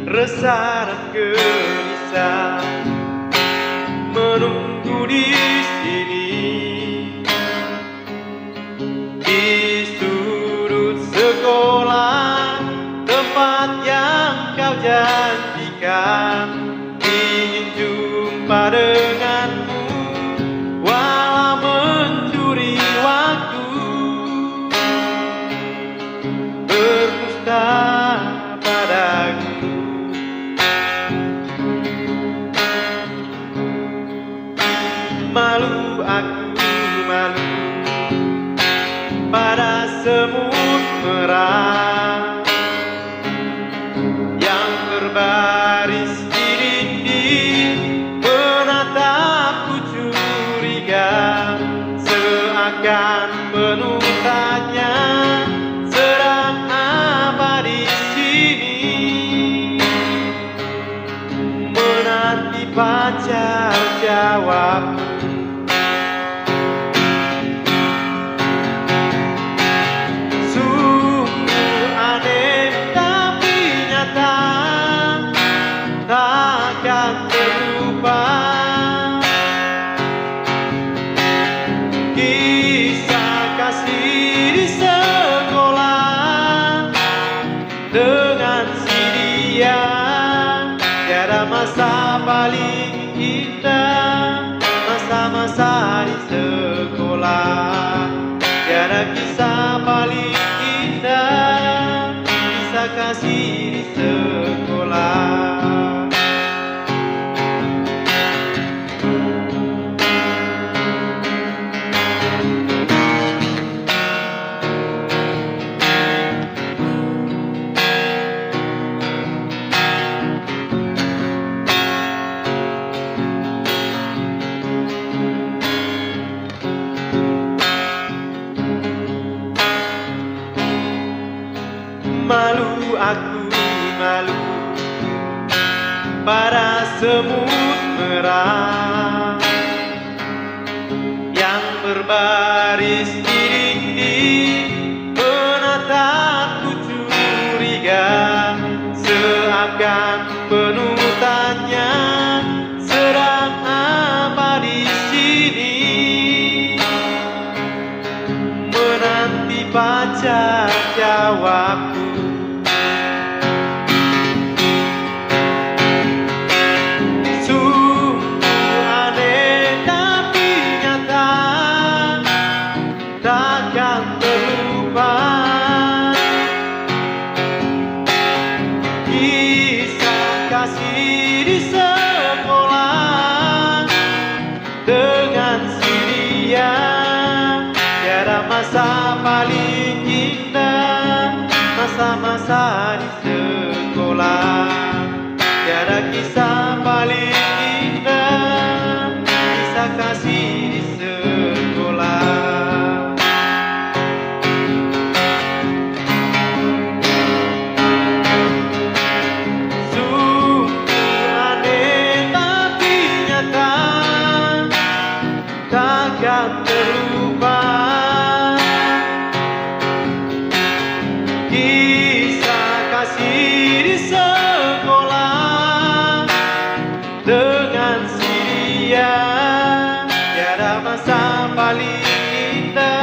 resah dan gelisah menunggu di sini, di sudut sekolah tempat yang kau janjikan. Ingin jumpa denganmu walau mencuri waktu, berdusta padaku. Malu aku, malu pada semut merah yang berbaris di dinding, menatapku curiga, seakan penuntanya sedang apa di sini, menanti pacar jawab. Takkan terlupa kisah kasih di sekolah dengan si dia. Tiada masa paling indah, masa-masa di sekolah. Tiada kisah paling indah, kisah kasih di sekolah. Malu aku, malu pada semut merah yang berbaris di dinding, menatapku curiga, seakan penuntanya sedang apa di sini, menanti pacar jawabku. Takkan terlupa kisah kasih di sekolah dengan si dia. Tiada masa paling indah, masa-masa di sekolah. Tiada kisah paling indah, kisah kasih di sekolah. Takkan terlupa kisah kasih di sekolah dengan si dia. Tiada masa paling indah,